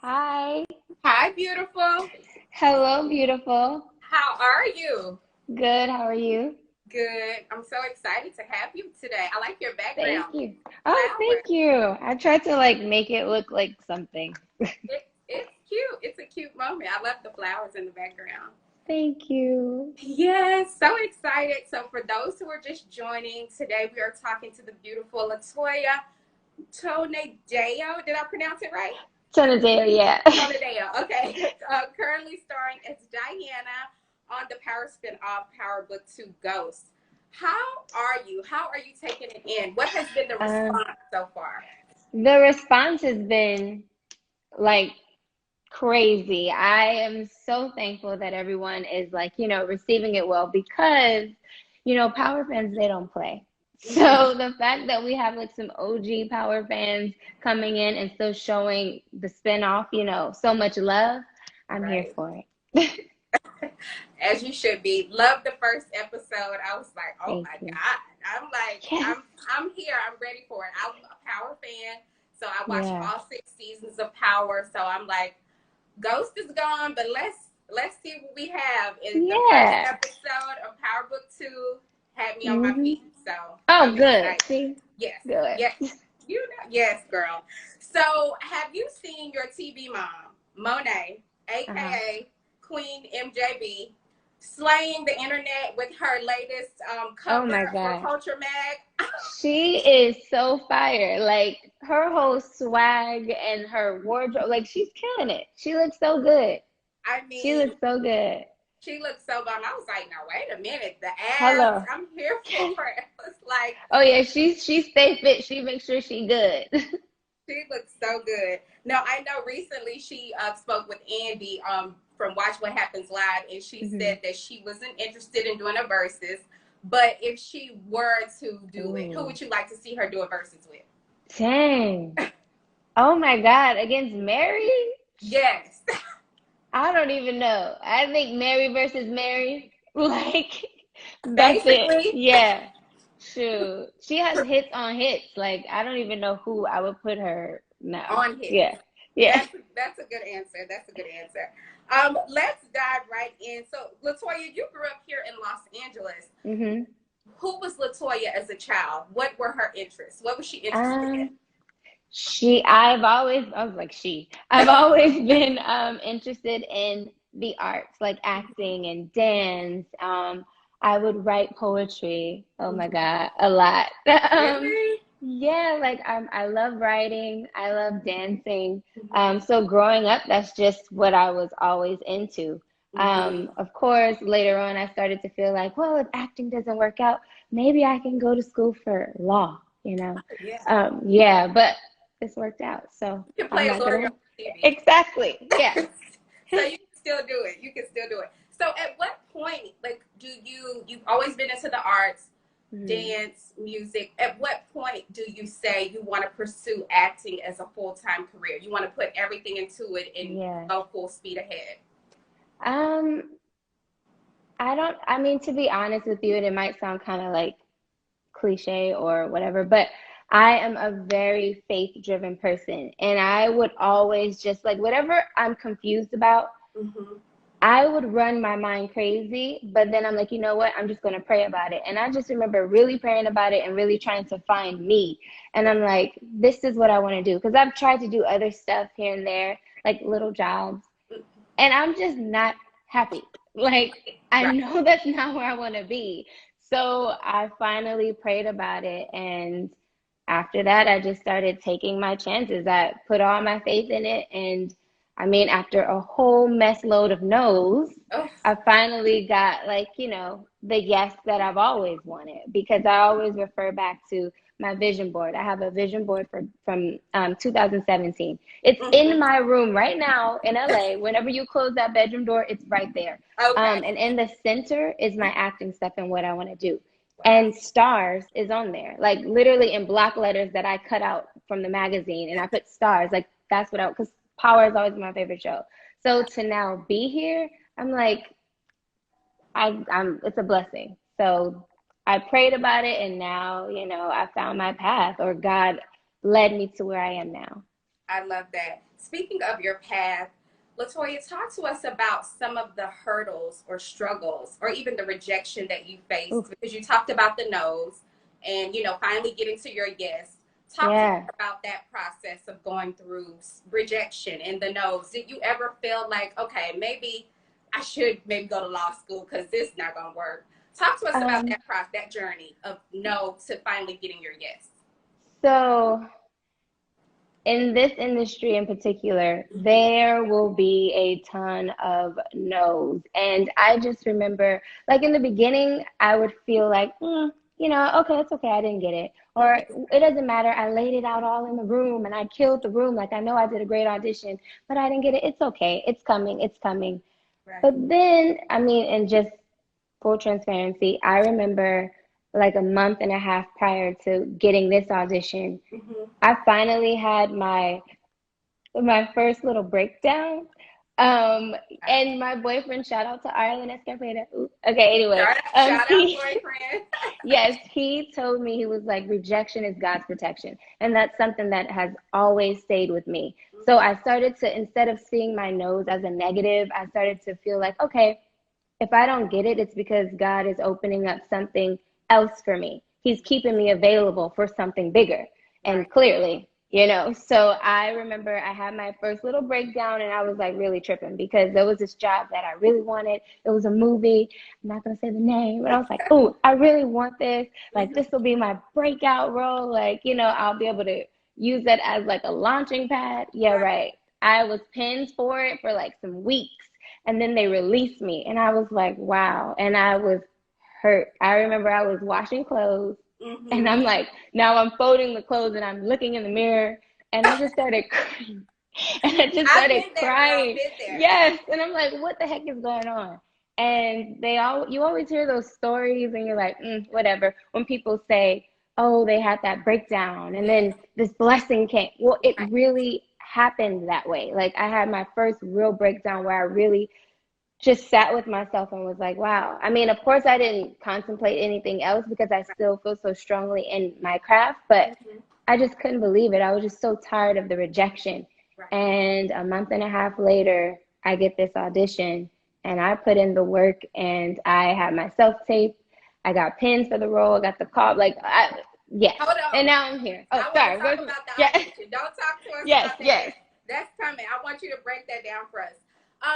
Hi. Hi, beautiful. Hello, beautiful. How are you? Good. How are you? Good. I'm so excited to have you today. I like your Thank background. you. Oh, Flowers. thank you. I tried to like make it look like something. It's cute. It's a cute moment. I love the flowers in the background. Thank you. Yes, so excited. So, for those who are just joining, today we are talking to the beautiful LaToya Tonodeo. Did I pronounce it right? Tonodeo, yeah. Tonodeo. Okay. Currently starring as Diana on the Power spin-off Power Book 2 Ghost. How are you? How are you taking it in? What has been the Um, response so far? the response has been like crazy. I am so thankful that everyone is like, receiving it well because, Power fans, they don't play. Mhm. So the fact that we have like some OG Power fans coming in and still showing the spinoff, so much love, I'm here Right. for it. As you should be. Love the first episode. I was like, oh Thank my you. God. I'm like, Yes. I'm here. I'm ready for it. I'm a Power fan. So I watched Yeah. all 6 seasons of Power. So I'm like, Ghost is gone, but let's see what we have. In the first Yeah. episode of Power Book 2 had me on my hmm feet. So Oh, I'm good. excited. See? Yes. Good. Yes. You know, yes, girl. So have you seen your TV mom, Monet, Uh-huh. aka Queen MJB, slaying the internet with her latest Oh cover my for God. Culture Mag? She is so fire. Like her whole swag and her wardrobe, like she's killing it. She looks so good. I She mean, looks so good. she looked so bomb. I was like, now wait a minute, the abs, Hello. I'm here for it. It was like, Oh yeah, she stay fit. She makes sure she good. she looks so good. No, I know recently she spoke with Andy from Watch What Happens Live, and she hmm said that she wasn't interested in doing a versus, but if she were to do it, who Ooh. would you like to see her do a versus with? Dang. Oh my God. Against Mary? Yes, I don't even know. I think Mary versus Mary. Like that's it. basically Yeah. Shoot. She has hits on hits. Like I don't even know who I would put her now. on hits. Yeah. Yeah. That's a good answer. That's a good answer. Let's dive right in. So, Latoya, you grew up here in Los Angeles. hmm Who was Latoya as a child? What were her interests? What was she interested in? Um, I was like I've always been interested in the arts, like acting and dance. I would write poetry. Oh my God, a lot. Really? Yeah, like I love writing. I love dancing. So growing up, that's just what I was always into. Mm-hmm. Of course, later on, I started to feel like, well, if acting doesn't work out, maybe I can go to school for law. Yeah. Yeah, but this worked out, so You can I'm play a not lawyer on gonna. TV. Exactly. Yeah. So you can still do it. You can still do it. So at what point, like, do you've always been into the arts, Mhm. dance, music. At what point do you say you want to pursue acting as a full-time career? You want to put everything into it and Yeah. go full speed ahead? Um, I don't. I mean, to be honest with you, and it might sound kind of like cliche or whatever, but I am a very faith-driven person, and I would always just like whatever I'm confused about. Mm-hmm. I would run my mind crazy, but then I'm like, you know what? I'm just going to pray about it. And I just remember really praying about it and really trying to find me. And I'm like, this is what I want to do. Because I've tried to do other stuff here and there, like little jobs, and I'm just not happy. Like, I Right. know that's not where I want to be. So I finally prayed about it. And after that, I just started taking my chances. I put all my faith in it. And I mean, after a whole mess load of no's, Oh, I finally got like, the yes that I've always wanted because I always refer back to my vision board. I have a vision board from 2017. It's in mm-hmm. my room right now in LA. Whenever you close that bedroom door, it's right there. Okay. And in the center is my acting stuff and what I want to do. Wow. And stars is on there, like literally in block letters that I cut out from the magazine, and I put stars. Like that's what because Power is always my favorite show. So to now be here, I'm like, I'm. It's a blessing. So I prayed about it, and now I found my path, or God led me to where I am now. I love that. Speaking of your path, LaToya, talk to us about some of the hurdles or struggles or even the rejection that you faced, Oof. because you talked about the no's and, you know, finally getting to your yes. Talk to Yeah. me about that process of going through rejection and the no's. Did you ever feel like, okay, maybe I should maybe go to law school because this is not going to work? Talk to us about that process, that journey of no to finally getting your yes. So in this industry in particular, there will be a ton of no's. And I just remember, like in the beginning, I would feel like, you know, okay, it's okay, I didn't get it. Or it doesn't matter, I laid it out all in the room and I killed the room. Like I know I did a great audition, but I didn't get it. It's okay, it's coming, it's coming. Right. But then, I mean, and just full transparency, I remember like a month and a half prior to getting this audition, I finally had my first little breakdown. And my boyfriend, shout out to Ireland Escapade. Okay, anyway, Shout out boyfriend. yes, he told me, he was like, rejection is God's protection. And that's something that has always stayed with me. So I started to, instead of seeing my no's as a negative, I started to feel like, okay, if I don't get it, it's because God is opening up something else for me. He's keeping me available for something bigger. And clearly, you know, so I remember I had my first little breakdown and I was like really tripping because there was this job that I really wanted. It was a movie. I'm not going to say the name, but I was like, oh, I really want this. Like, this will be my breakout role. Like, you know, I'll be able to use that as like a launching pad. Yeah, right. I was pinned for it for like some weeks. And then they released me and I was like, wow. And I was hurt. I remember I was washing clothes and I'm like, now I'm folding the clothes and I'm looking in the mirror and I just started crying. And I just started crying. Yes. And I'm like, what the heck is going on? And you always hear those stories and you're like, whatever. When people say, oh, they had that breakdown and then this blessing came. Well, it really happened that way. Like I had my first real breakdown where I really just sat with myself and was like, wow. I mean, of course, I didn't contemplate anything else because I still feel so strongly in my craft, but I just couldn't believe it. I was just so tired of the rejection. And a month and a half later, I get this audition and I put in the work and I had my self-tape. I got pins for the role. I got the call. Yes. Hold on. And now I'm here. Oh, sorry. Talk about the audition. Don't talk to us about that. Yes. That's coming. I want you to break that down for us.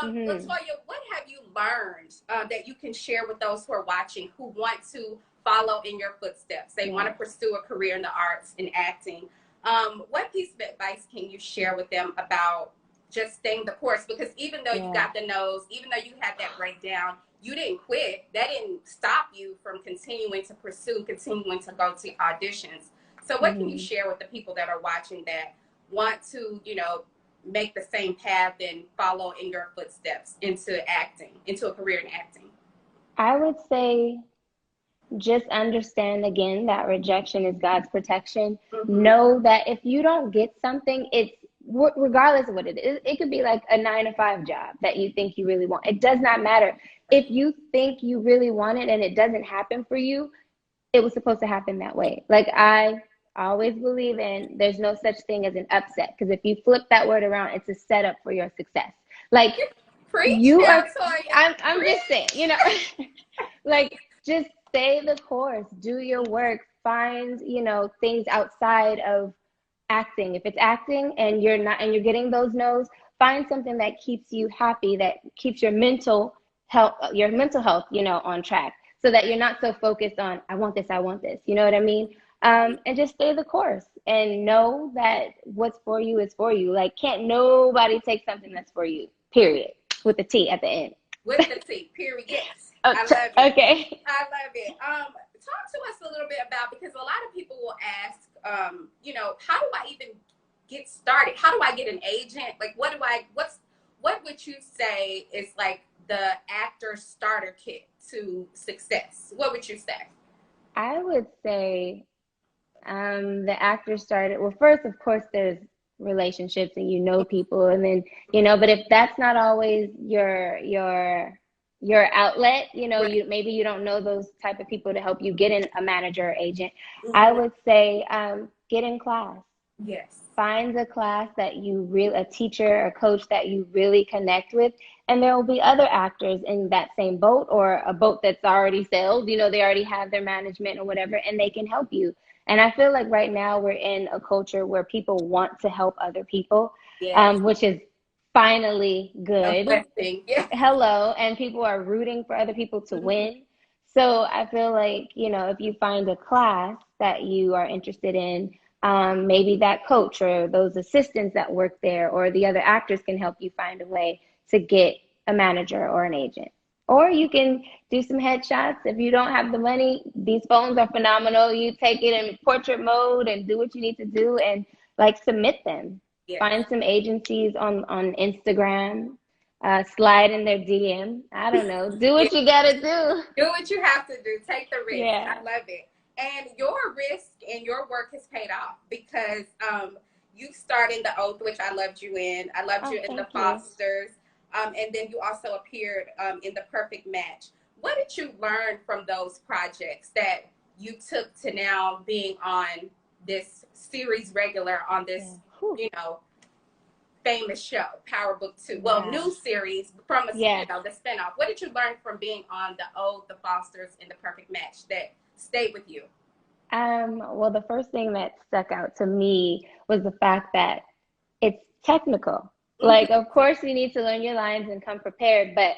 LaToya, what have you learned that you can share with those who are watching who want to follow in your footsteps? They want to pursue a career in the arts and acting. What piece of advice can you share with them about just staying the course? Because even though you got the no's, even though you had that breakdown, you didn't quit. That didn't stop you from continuing to pursue, continuing to go to auditions. So what can you share with the people that are watching that want to, you know, make the same path and follow in your footsteps into acting, into a career in acting? I would say just understand again that rejection is God's protection. Know that if you don't get something, it's regardless of what it is. It could be like a 9-to-5 job that you think you really want. It does not matter. If you think you really want it and it doesn't happen for you, it was supposed to happen that way. Like I always believe in, there's no such thing as an upset, because if you flip that word around, it's a setup for your success. Like you are, I'm just saying, you know, like just stay the course, do your work, find, you know, things outside of acting. If it's acting and you're not, and you're getting those no's, find something that keeps you happy, that keeps your mental health, you know, on track, so that you're not so focused on, I want this, you know what I mean? And just stay the course and know that what's for you is for you. Like, can't nobody take something that's for you, period, with the T at the end. With the T, period. Yes. I love it. Okay. I love it. Talk to us a little bit about, because a lot of people will ask, you know, how do I even get started? How do I get an agent? Like, what would you say is like the actor starter kit to success? What would you say? I would say the actor started, well, first, of course, there's relationships and you know people, and then, you know, but if that's not always your outlet, you know, maybe you don't know those type of people to help you get in a manager or agent, I would say get in class. Yes. Find a class that you really, a teacher or coach that you really connect with, and there will be other actors in that same boat, or a boat that's already sailed. You know, they already have their management or whatever, and they can help you. And I feel like right now we're in a culture where people want to help other people, Yes. which is finally A good. blessing. Yeah. Hello, and people are rooting for other people to win. So I feel like, you know, if you find a class that you are interested in, maybe that coach or those assistants that work there or the other actors can help you find a way to get a manager or an agent. Or you can do some headshots. If you don't have the money, these phones are phenomenal. You take it in portrait mode and do what you need to do and like submit them. Yes. Find some agencies on Instagram, slide in their DM. I don't know. Do what you gotta do. Do what you have to do. Take the risk. Yeah. I love it. And your risk and your work has paid off because you starred in The Oath, which I loved you in. I loved you in The Fosters. And then you also appeared in The Perfect Match. What did you learn from those projects that you took to now being on this series regular on this, you know, famous show, Power Book 2? Well, new series from a, you know, the spinoff. What did you learn from being on The Oath, The Fosters, and The Perfect Match that stayed with you? Well, the first thing that stuck out to me was the fact that it's technical. Like, of course, you need to learn your lines and come prepared, but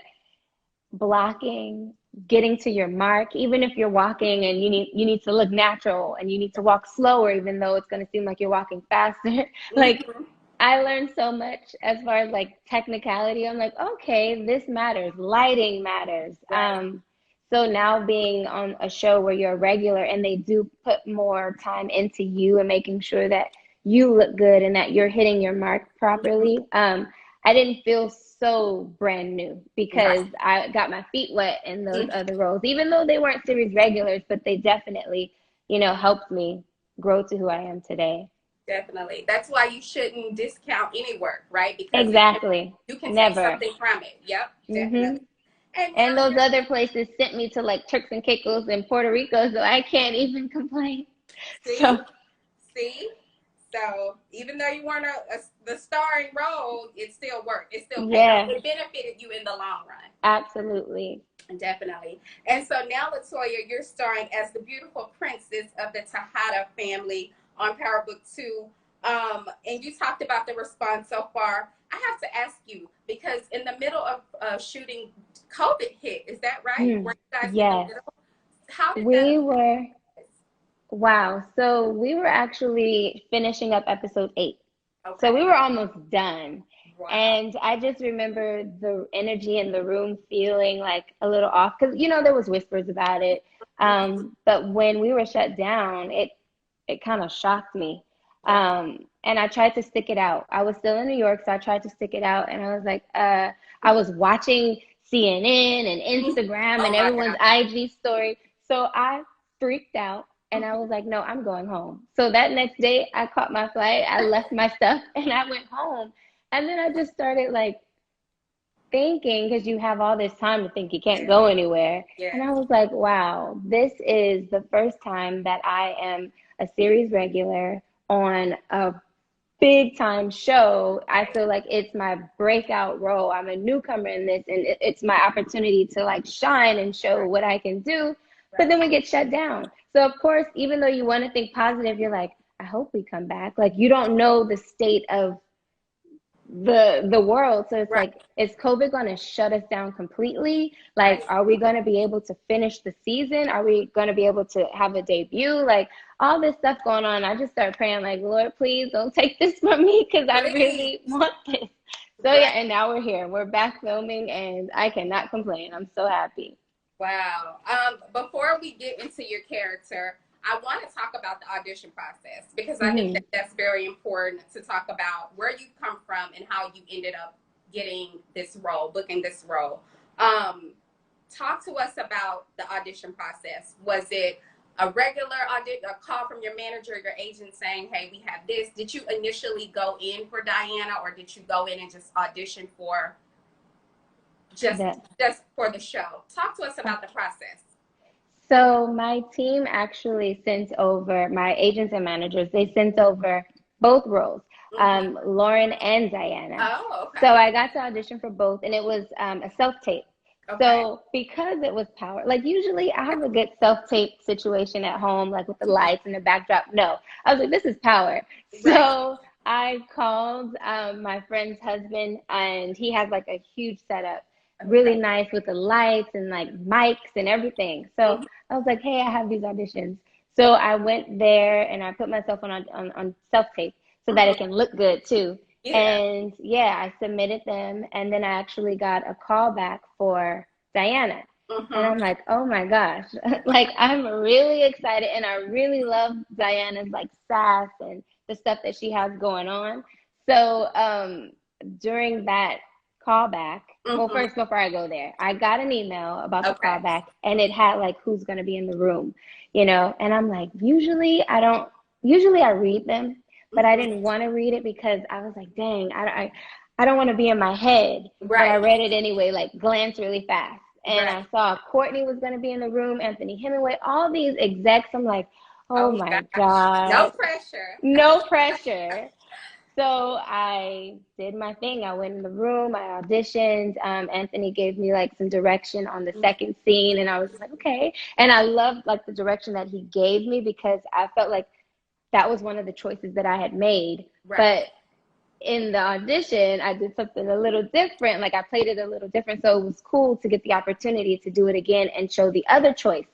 blocking, getting to your mark, even if you're walking and you need to look natural and you need to walk slower, even though it's going to seem like you're walking faster. Like, I learned so much as far as like technicality. I'm like, okay, this matters. Lighting matters. So now being on a show where you're a regular and they do put more time into you and making sure that you look good and that you're hitting your mark properly. I didn't feel so brand new because I got my feet wet in those other roles, even though they weren't series regulars, but they definitely, you know, helped me grow to who I am today. Definitely. That's why you shouldn't discount any work, right? Because you can take something from it. Yep, definitely. And those other places sent me to like Turks and Caicos and Puerto Rico, so I can't even complain. See? So even though you weren't the starring role, it still worked. It still paid off. It benefited you in the long run. Absolutely. Definitely. And so now, LaToya, you're starring as the beautiful princess of the Tejada family on Power Book 2. And you talked about the response so far. I have to ask you, because in the middle of shooting, COVID hit. Is that right? Were you guys in the middle? How did that Wow. So we were actually finishing up episode 8. So we were almost done. And I just remember the energy in the room feeling like a little off because, you know, there was whispers about it. But when we were shut down, it kind of shocked me. And I tried to stick it out. I was still in New York, so I tried to stick it out. And I was like, I was watching CNN and Instagram and everyone's IG story. So I freaked out. And I was like, no, I'm going home. So that next day, I caught my flight. I left my stuff and I went home. And then I just started like thinking, because you have all this time to think, you can't go anywhere. And I was like, wow, this is the first time that I am a series regular on a big time show. I feel like it's my breakout role. I'm a newcomer in this, and it's my opportunity to like shine and show what I can do. But then we get shut down. So of course, even though you want to think positive, you're like, I hope we come back. Like, you don't know the state of the world. So it's like, is COVID going to shut us down completely? Like, are we going to be able to finish the season? Are we going to be able to have a debut? Like, all this stuff going on. I just started praying like, Lord, please don't take this from me, because I really want this. So yeah, and now we're here. We're back filming and I cannot complain. I'm so happy. Wow. Before we get into your character, I want to talk about the audition process, because I think that that's very important to talk about where you come from and how you ended up getting this role, booking this role. Talk to us about the audition process. Was it a regular audition, a call from your manager, your agent saying, hey, we have this? Did you initially go in for Diana, or did you go in and just audition for just for the show? Talk to us about the process. So my team actually sent over, my agents and managers, they sent over both roles, Mm-hmm. Lauren and Diana. Oh, So okay. I got to audition for both, and it was a self-tape. Okay. So because it was power, like usually I have a good self-tape situation at home, like with the lights and the backdrop. No, I was like, this is power. Right. So I called my friend's husband, and he has like a huge setup, really Okay. nice with the lights and like mics and everything. So Mm-hmm. I was like, hey, I have these auditions. So I went there and I put myself on self-tape so that Mm-hmm. it can look good too. Yeah. And yeah, I submitted them, and then I actually got a call back for Diana. And Mm-hmm. I'm like, oh my gosh, like I'm really excited, and I really love Diana's like sass and the stuff that she has going on. So during that callback, well, Mm-hmm. first before I go there, I got an email about the Okay. callback, and it had like who's going to be in the room, and I'm like, usually I read them, but I Mm-hmm. didn't want to read it because I was like, dang, I don't want to be in my head. But I Right. read it anyway, like glance really fast. And Right. I saw Courtney was going to be in the room, Anthony Hemingway, all these execs. I'm like, oh Oh my gosh. No God, pressure. no pressure. So I did my thing. I went in the room, I auditioned. Anthony gave me like some direction on the second scene, and I was just like, okay. And I loved like the direction that he gave me because I felt like that was one of the choices that I had made. Right. But in the audition, I did something a little different. Like I played it a little different. So it was cool to get the opportunity to do it again and show the other choice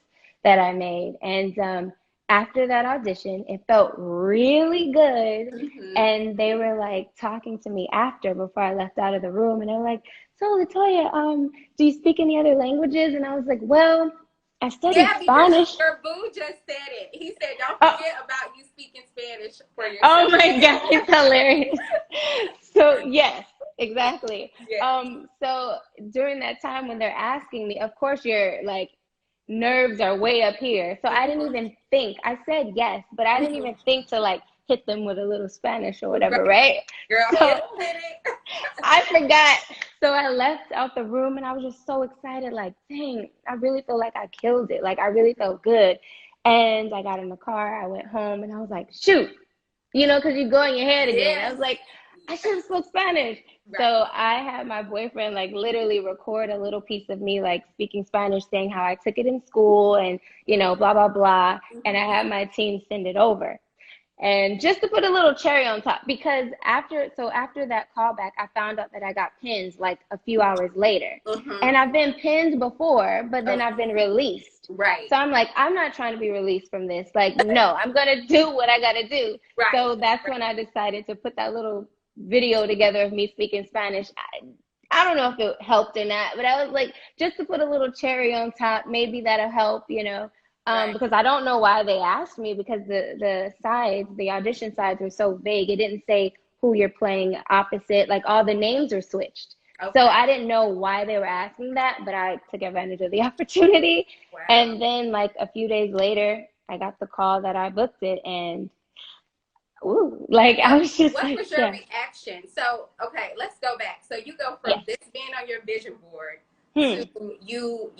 that I made. And after that audition, it felt really good. Mm-hmm. And they were like talking to me after before I left out of the room. And they were like, so LaToya, do you speak any other languages? And I was like, well, I studied Yeah, because Spanish. your boo just said it. He said, "Don't Oh, forget about you speaking Spanish for oh yourself." my God, it's hilarious. So yes, exactly. Yeah. So during that time when they're asking me, of course your like nerves are way up here. So I didn't Mm-hmm. even think. I said yes, but I didn't even Mm-hmm. think to like hit them with a little Spanish or whatever, Right. right? Girl, hit So it, hit it. I forgot. So I left out the room and I was just so excited, like, dang, I really feel like I killed it. Like I really felt good. And I got in the car, I went home and I was like, shoot, because you go in your head again. I Yes. was like, I should have spoke Spanish. Right. So I had my boyfriend like literally record a little piece of me like speaking Spanish, saying how I took it in school and, blah, blah, blah. And I had my team send it over. And just to put a little cherry on top, because after that callback, I found out that I got pins like a few hours later. Mm-hmm. And I've been pinned before, but then I've Okay. been released. Right. So I'm like, I'm not trying to be released from this. Like, no, I'm gonna do what I gotta do. Right. So that's Right. when I decided to put that little video together of me speaking Spanish. I don't know if it helped or not, but I was like, just to put a little cherry on top, maybe that'll help. Right. Because I don't know why they asked me because the audition sides were so vague. It didn't say who you're playing opposite. Like all the names are switched. So Okay. I didn't know why they were asking that, but I took advantage of the opportunity. Wow. And then like a few days later, I got the call that I booked it, and ooh, like I What was just what like, was your yeah, reaction? So, okay, let's go back. So you go from yes. this being on your vision board to Hmm. you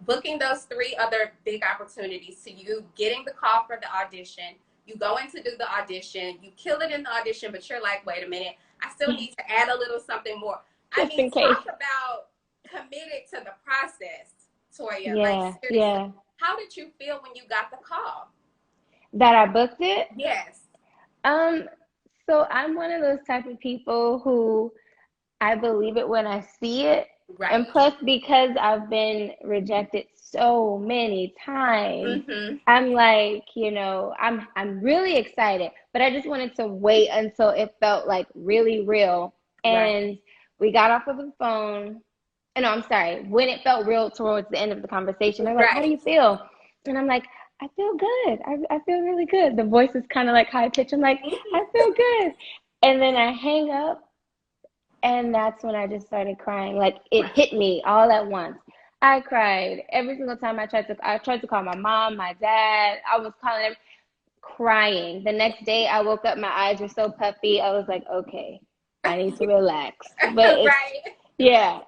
booking those three other big opportunities to you getting the call for the audition. You go in to do the audition, you kill it in the audition, but you're like, wait a minute, I still need to add a little something more. I Just mean, in case. talk about committed to the process, Toya. Like Yeah, seriously, yeah. how did you feel when you got the call? That I booked it. Yes. Um, so I'm one of those type of people who I believe it when I see it. And Right. plus, because I've been rejected so many times, Mm-hmm. I'm like, I'm really excited, but I just wanted to wait until it felt like really real. Right. And we got off of the phone. No, I'm sorry. When it felt real towards the end of the conversation, they're like, how do Right. you feel? And I'm like, I feel good. I feel really good. The voice is kind of like high pitched. I'm like, I feel good. And then I hang up, and that's when I just started crying. Like it Right. hit me all at once. I cried every single time I tried to call my mom, my dad. I was calling them, crying. The next day I woke up, my eyes were so puffy. I was like, okay, I need to relax. But it's Right. yeah,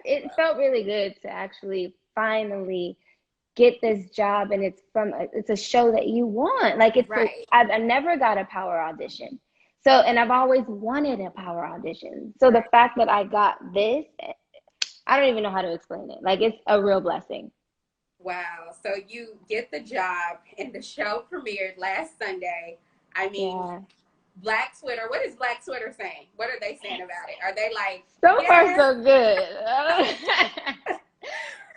it felt really good to actually finally get this job, and it's a show that you want. Like Right. I never got a power audition. So, and I've always wanted a power audition. So the fact that I got this, I don't even know how to explain it. Like, it's a real blessing. Wow. So you get the job and the show premiered last Sunday. I mean, Yeah. Black Twitter, what is Black Twitter saying? What are they saying about it? Are they like, So far, yes? so good.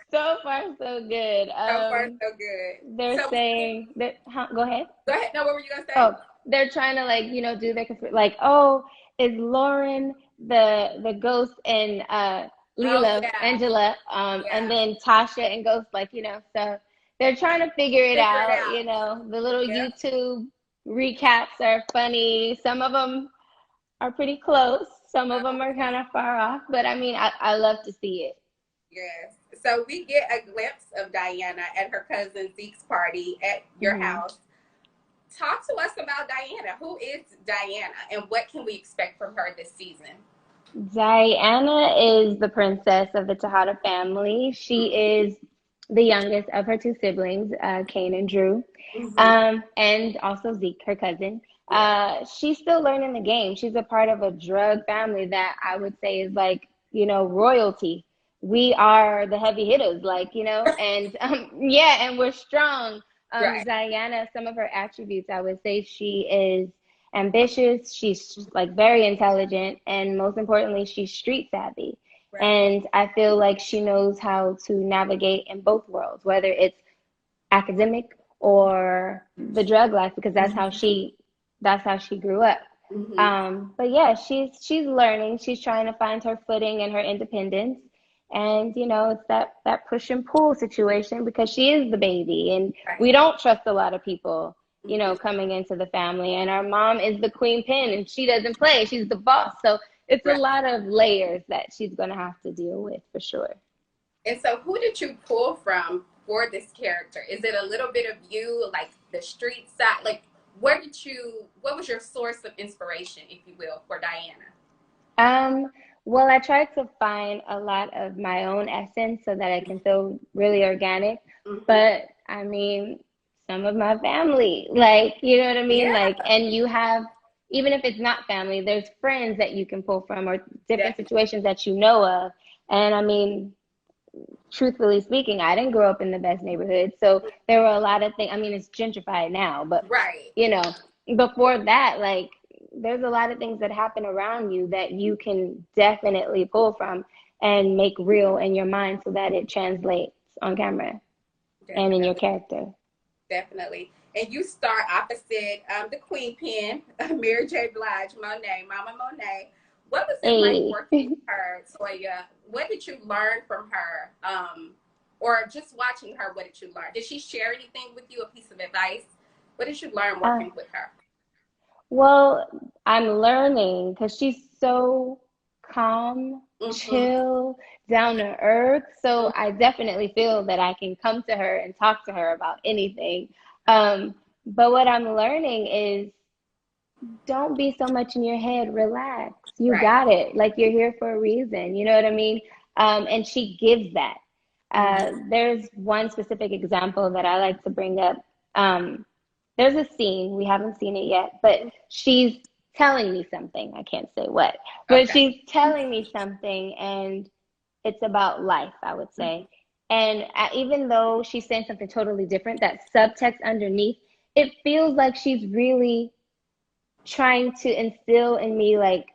So far, so good. So far, so good. They're So saying that, go ahead. go ahead. No, what were you gonna say? Oh, they're trying to, like, do their, like, oh, is Lauren the ghost and Oh Leela, yeah, Angela, and yeah. then Tasha and Ghost, like, so they're trying to figure it Figure it out, out. the little Yeah. YouTube recaps are funny. Some of them are pretty close. Some of them are kind of far off, but I mean, I love to see it. Yes. So we get a glimpse of Diana at her cousin Zeke's party at your house. Talk to us about Diana. Who is Diana and what can we expect from her this season? Diana is the princess of the Tejada family. She is the youngest of her two siblings, Kane and Drew, and also Zeke, her cousin. She's still learning the game. She's a part of a drug family that I would say is like, royalty. We are the heavy hitters, like, and yeah, and we're strong. Right. Diana, some of her attributes, I would say she is ambitious, she's like very intelligent, and most importantly, she's street savvy. Right. And I feel like she knows how to navigate in both worlds, whether it's academic or the drug life, because that's how she grew up. But yeah, she's learning. She's trying to find her footing and her independence. And it's that push and pull situation because she is the baby, and we don't trust a lot of people, coming into the family. And our mom is the queen pin, and she doesn't play. She's the boss. So it's a lot of layers that she's going to have to deal with for sure. And so who did you pull from for this character? Is it a little bit of you, like the street side? Like, what was your source of inspiration, if you will, for Diana? Well, I tried to find a lot of my own essence so that I can feel really organic. But I mean, some of my family, like, you know what I mean? Yeah. Like, and you have, even if it's not family, there's friends that you can pull from or different situations that you know of. And I mean, truthfully speaking, I didn't grow up in the best neighborhood. So there were a lot of things. I mean, it's gentrified now, but, before that, like, there's a lot of things that happen around you that you can definitely pull from and make real in your mind so that it translates on camera and in your character. Definitely. And you star opposite the queen pin, Mary J. Blige, Mama Monet. What was it like working with her, Toya? What did you learn from her? Or just watching her, what did you learn? Did she share anything with you, a piece of advice? What did you learn working with her? Well, I'm learning because she's so calm, chill, down to earth. So I definitely feel that I can come to her and talk to her about anything. But what I'm learning is don't be so much in your head. Relax. You got it. Like, you're here for a reason. You know what I mean? And she gives that. There's one specific example that I like to bring up. There's a scene, we haven't seen it yet, but she's telling me something. I can't say what, but she's telling me something, and it's about life, I would say. And even though she's saying something totally different, that subtext underneath, it feels like she's really trying to instill in me, like,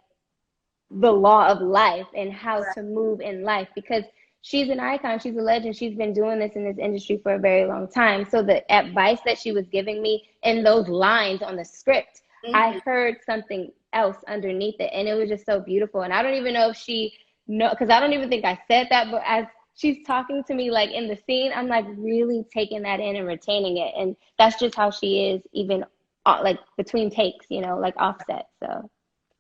the law of life and how to move in life, because she's an icon, she's a legend, she's been doing this in this industry for a very long time. So the advice that she was giving me in those lines on the script, I heard something else underneath it, and it was just so beautiful. And I don't even know if she because I don't even think I said that, but as she's talking to me, like, in the scene, I'm like really taking that in and retaining it. And that's just how she is, even like between takes, like offset. So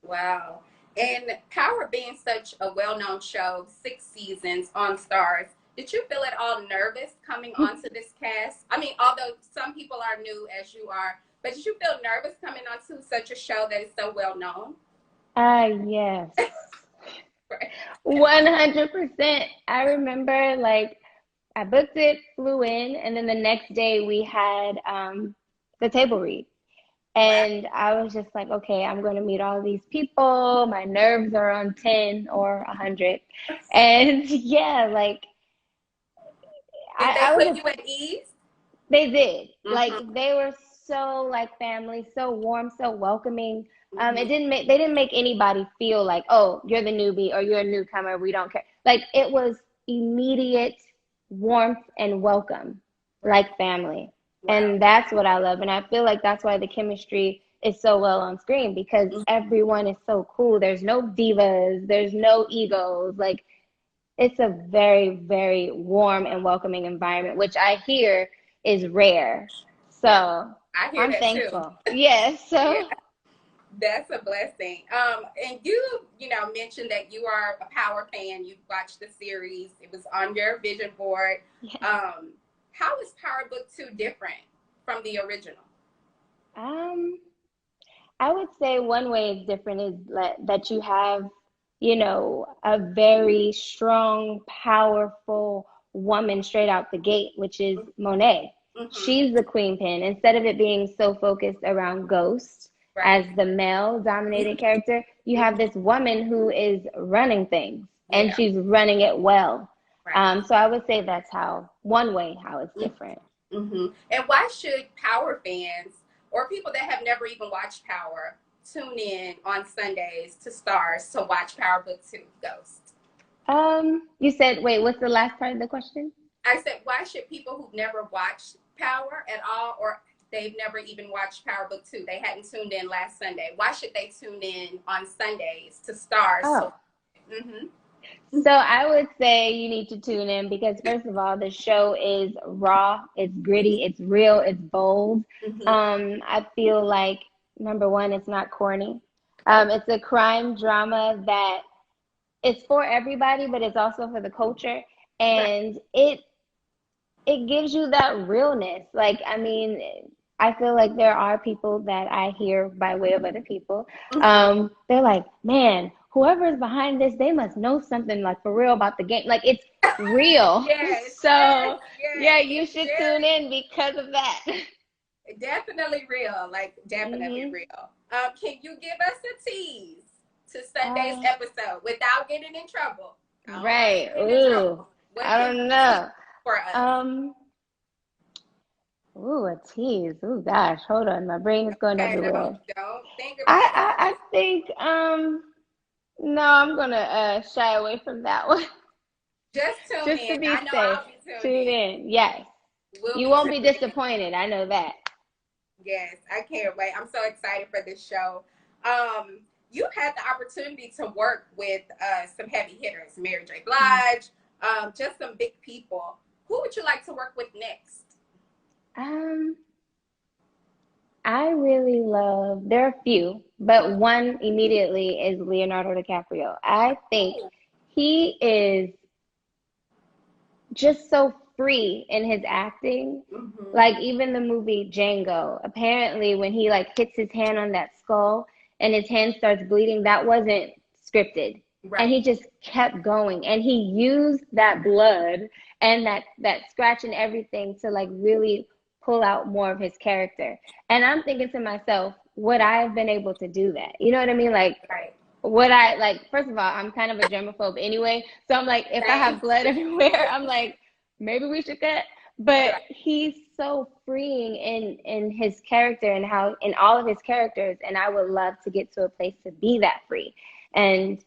wow. And Power being such a well-known show, 6 seasons on Stars, did you feel at all nervous coming onto this cast? I mean, although some people are new as you are, but did you feel nervous coming onto such a show that is so well-known? Yes. 100%. I remember, like, I booked it, flew in, and then the next day we had the table read. Wow. And I was just like, okay, I'm going to meet all these people. My nerves are on 10 or 100. And yeah, like Did they I put was you at ease? they did. Like Mm-hmm. they were so like family, so warm, so welcoming. Mm-hmm. It didn't make they didn't make anybody feel like, oh, you're the newbie or you're a newcomer. We don't care. Like it was immediate warmth and welcome, Right. like family. Wow. And that's what I love. And I feel like that's why the chemistry is so well on screen because everyone is so cool. There's no divas, there's no egos. Like it's a very, very warm and welcoming environment, which I hear is rare. Yeah, So I hear I'm that too. thankful. Yes. Yeah, So that's a blessing. And you know, mentioned that you are a Power fan. You watched the series. It was on your vision board. yes. How is Power Book 2 different from the original? Um, I would say one way it's different is that you have, a very strong, powerful woman straight out the gate, which is Monet. Mm-hmm. She's the queen pin. Instead of it being so focused around Ghost as Right. the male dominated character, you have this woman who is running things and Yeah. she's running it well. Right. So I would say that's one way how it's different. Mm-hmm. And why should Power fans or people that have never even watched Power tune in on Sundays to Stars to watch Power Book 2 Ghost? You said, wait, what's the last part of the question? I said, why should people who've never watched Power at all, or they've never even watched Power Book 2, they hadn't tuned in last Sunday, why should they tune in on Sundays to Stars? Oh, Mm-hmm. so I would say you need to tune in because first of all, the show is raw, it's gritty, it's real, it's bold. Mm-hmm. I feel like number one, it's not corny. It's a crime drama that it's for everybody, but it's also for the culture, Right. and it gives you that realness. Like, I mean, I feel like there are people that I hear by way of other people. Mm-hmm. They're like, man, whoever's behind this, they must know something like for real about the game. Like it's real. Yes, yes, So yes. yeah, you It's should tune very in because of that. definitely real, like definitely hmm real. Can you give us a tease to Sunday's Uh, episode without getting in trouble? I don't like right. getting in Ooh, trouble. What I can don't you tease know. for us? Um, Ooh, a tease. Ooh, gosh, hold on. My brain is going Okay, everywhere. don't think I, about it. I, I think, no, I'm gonna shy away from that one. Just tune Just to in. be I know safe. I'll be tuned Tune in. in. Yes. We'll You be won't tuned be in. disappointed. I know that. Yes, I can't wait. I'm so excited for this show. Um, you've had the opportunity to work with some heavy hitters, Mary J. Blige, just some big people. Who would you like to work with next? Um, I really love, there are a few, but one immediately is Leonardo DiCaprio. I think Ooh. he is just so free in his acting. Mm-hmm. Like even the movie Django, apparently when he like hits his hand on that skull and his hand starts bleeding, that wasn't scripted. And Right. he just kept going and he used that blood and that scratch and everything to like really pull out more of his character. And I'm thinking to myself, would I have been able to do that? You know what I mean? Like Right. what I like, first of all, I'm kind of a germaphobe anyway. So I'm like, if I Same. have blood everywhere, I'm like, maybe we should cut. But Right. he's so freeing in his character and how in all of his characters. And I would love to get to a place to be that free. And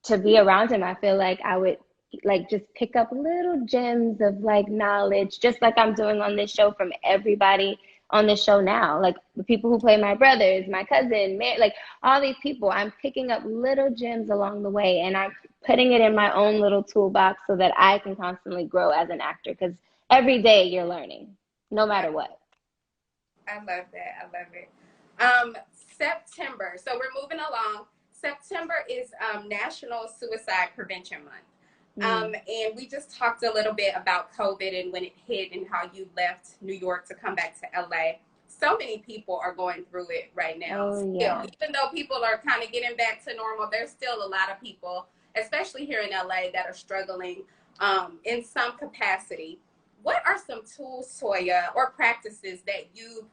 to be around him, I feel like I would like just pick up little gems of like knowledge, just like I'm doing on this show from everybody on the show now. Like the people who play my brothers, my cousin, like all these people, I'm picking up little gems along the way and I'm putting it in my own little toolbox so that I can constantly grow as an actor because every day you're learning, no matter what. I love that. I love it. September. So we're moving along. September is National Suicide Prevention Month. Mm. And we just talked a little bit about COVID and when it hit and how you left New York to come back to LA. So many people are going through it right now. Oh, Still, yeah. even though people are kind of getting back to normal, there's still a lot of people, especially here in LA, that are struggling in some capacity. what are some tools, Toya, or practices that you've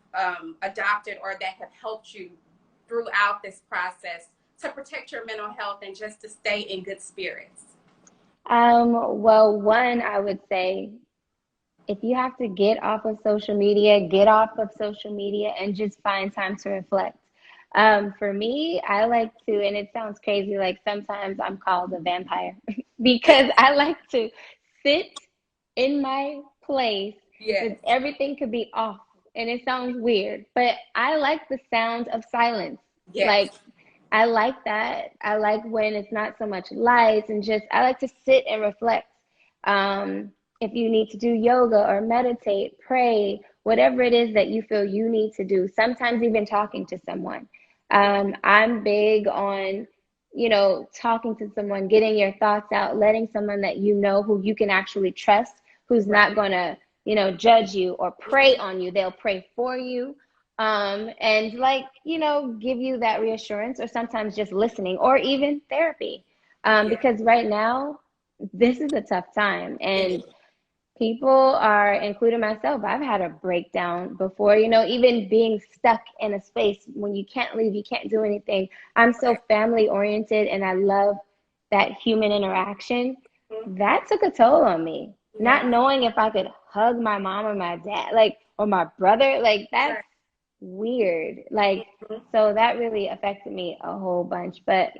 adopted or that have helped you throughout this process to protect your mental health and just to stay in good spirits? Well, one, I would say, if you have to get off of social media, get off of social media and just find time to reflect. For me, I like to, and it sounds crazy, like sometimes I'm called a vampire because I like to sit in my place Yes. that everything could be off. And it sounds weird, but I like the sound of silence. Yes. Like, I like that. I like when it's not so much lights and just, I like to sit and reflect. If you need to do yoga or meditate, pray, whatever it is that you feel you need to do, sometimes even talking to someone. I'm big on, talking to someone, getting your thoughts out, letting someone that you know who you can actually trust, who's not going to, judge you or pray on you. They'll pray for you. And like, give you that reassurance, or sometimes just listening, or even therapy. Because right now, this is a tough time, and people are, including myself, I've had a breakdown before, even being stuck in a space when you can't leave, you can't do anything. I'm so family oriented and I love that human interaction. That took a toll on me. Not knowing if I could hug my mom or my dad, like, or my brother, like that's weird. Like, so that really affected me a whole bunch. But,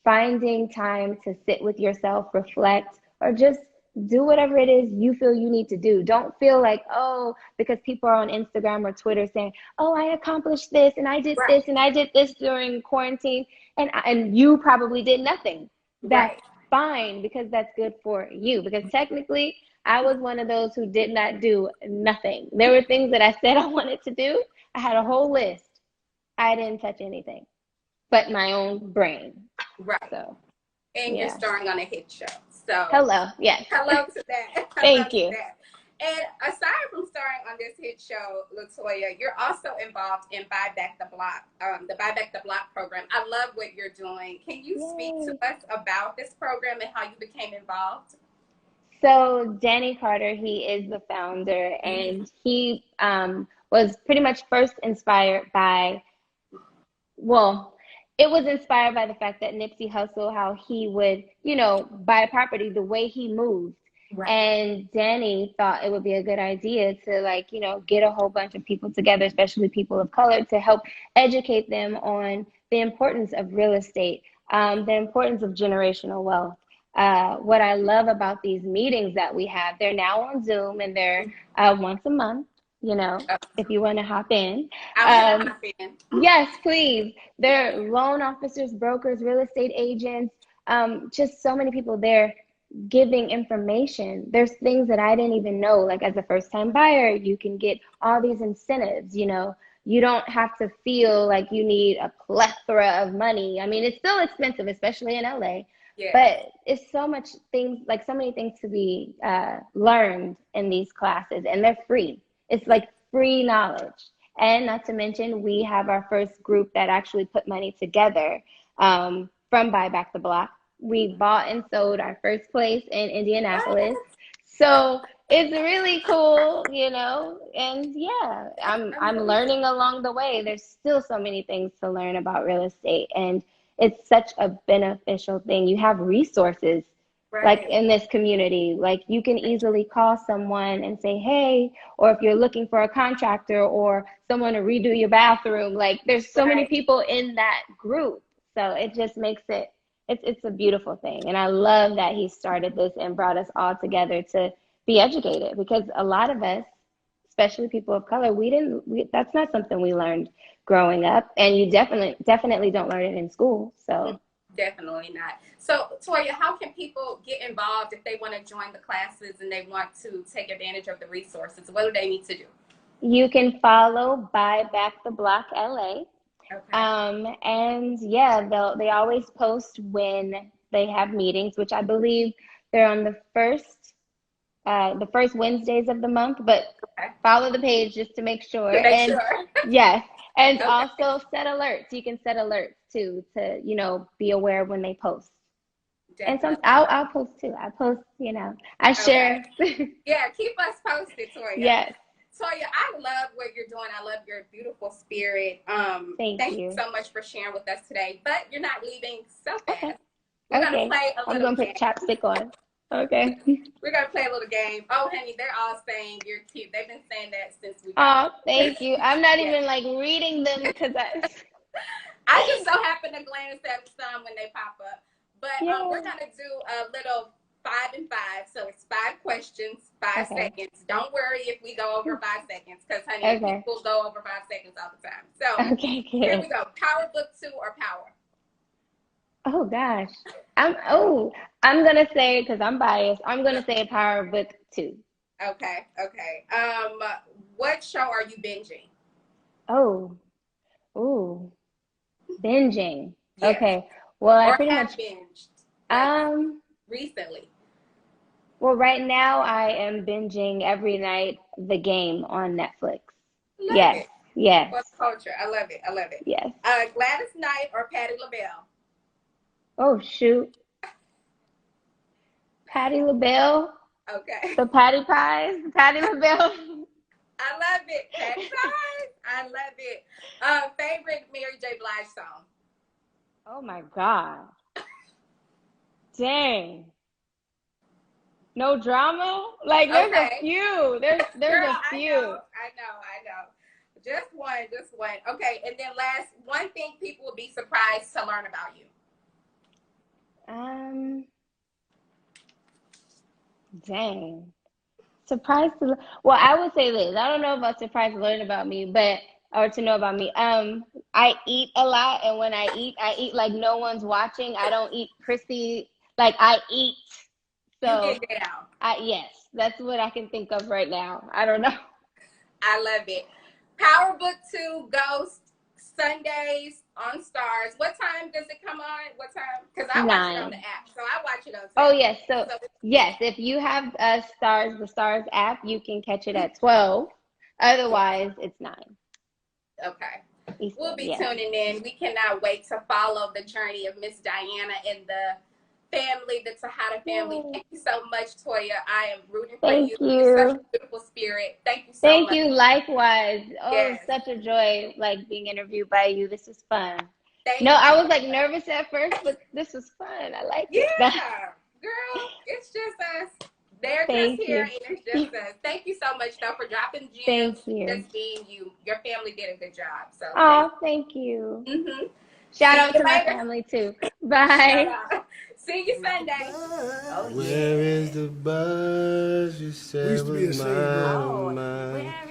finding time to sit with yourself, reflect, or just do whatever it is you feel you need to do. Don't feel like, oh, because people are on Instagram or Twitter saying, oh, I accomplished this and I did this and I did this during quarantine, and you probably did nothing. That's fine, because that's good for you. Because technically, I was one of those who did not do nothing. There were things that I said I wanted to do. I had a whole list. I didn't touch anything but my own brain. Right. So, and you're starring on a hit show. So hello, yes. Hello to that. Thank you. And aside from starring on this hit show, LaToya, you're also involved in Buy Back the Block, the Buy Back the Block program. I love what you're doing. Can you speak to us about this program and how you became involved? So Danny Carter, he is the founder, and he was pretty much first inspired by, it was inspired by the fact that Nipsey Hussle, how he would, buy property, the way he moved. And Danny thought it would be a good idea to get a whole bunch of people together, especially people of color, to help educate them on the importance of real estate, the importance of generational wealth. What I love about these meetings that we have, they're now on Zoom, and they're once a month, if you want to hop in. Hop in. Yes, please. They're loan officers, brokers, real estate agents, just so many people there giving information. There's things that I didn't even know, like as a first-time buyer, you can get all these incentives, you don't have to feel like you need a plethora of money. I mean, it's still expensive, especially in LA. But it's so much things, like so many things to be learned in these classes, and they're free. It's like free knowledge. And not to mention, we have our first group that actually put money together from Buy Back the Block. We bought and sold our first place in Indianapolis. So it's really cool, and I'm learning along the way. There's still so many things to learn about real estate, and it's such a beneficial thing. You have resources like in this community, like you can easily call someone and say, hey, or if you're looking for a contractor or someone to redo your bathroom, like there's so many people in that group. So it just makes it's a beautiful thing. And I love that he started this and brought us all together to be educated, because a lot of us, especially people of color, that's not something we learned growing up, and you definitely don't learn it in school. So definitely not. So Toya, how can people get involved if they want to join the classes and they want to take advantage of the resources? What do they need to do? You can follow Buy Back the Block LA. And they always post when they have meetings, which I believe they're on the first Wednesdays of the month, but follow the page just to make sure. Yes. And also set alerts. You can set alerts too to, be aware when they post. And some Definitely. I'll post too. I post, I share. Okay. Yeah, keep us posted, Toya. Yes. Toya, I love what you're doing. I love your beautiful spirit. Thank Thank you you. so much for sharing with us today. But you're not leaving so Okay. fast. We're gonna play a I'm little gonna game. put chapstick on. Okay. We're gonna play a little game. Oh, honey, they're all saying you're cute. They've been saying that since we Oh, got. thank you. I'm not Yeah. even like reading them because I just so happen to glance at some when they pop up. But yeah. we're gonna do a little 5 and 5. So it's 5 questions, 5 Okay. seconds. Don't worry if we go over 5 seconds, because honey, Okay. people go over 5 seconds all the time. So Okay, here good. we go. Power book 2 or power? Oh gosh. I'm gonna say, because I'm biased, I'm gonna say Power Book 2. Okay. What show are you binging? Oh, ooh, binging. Yes. Okay. Well, I Or pretty have much binged like um recently. well, right now I am binging every night The Game on Netflix. Love Yes. it. Yes. For the culture. I love it. Yes. Gladys Knight or Patti LaBelle? Oh shoot. Patti LaBelle. Okay. The Patty Pies. Patti LaBelle. I love it. Patti Pies. I love it. Favorite Mary J. Blige song? Oh my God. Dang. No drama? Like there's a Okay. few. There's Girl, a I few. know. Just one. Okay, and then last, one thing people would be surprised to learn about you. Dang. Surprised to well, I would say this. I don't know about surprised to learn about me, or to know about me. I eat a lot, and when I eat like no one's watching. I don't eat prissy. Like I eat. You get So down. yes, that's what I can think of right now. I don't know. I love it. Power Book 2, Ghost, Sundays on Stars. What time does it come on? What time? Because I watch it on the 9. app. So I watch it on Oh Saturday. yes, so yes, if you have the Stars app, you can catch it at 12. Otherwise, it's 9. Okay. Eastern, We'll be yes. tuning in. We cannot wait to follow the journey of Miss Diana and the family, the Tejada family. Yay. Thank you so much, Toya. I am rooting for Thank you. you. You're such a beautiful spirit. Thank you so Thank much. you. Likewise. Oh, Yes. it's such a joy, like being interviewed by you. This is fun. Thank No, you. I was like nervous at first, but this was fun. I like it. Yeah, girl, it's just us. They're Thank just here, you. and it's just us. Thank you so much, though, for dropping gems. Thank you. Just being you. Your family did a good job. So. Oh, thank you. Mm-hmm. Shout out to my family too. Bye. See you Sunday. Oh, Where is the buzz you said was mine?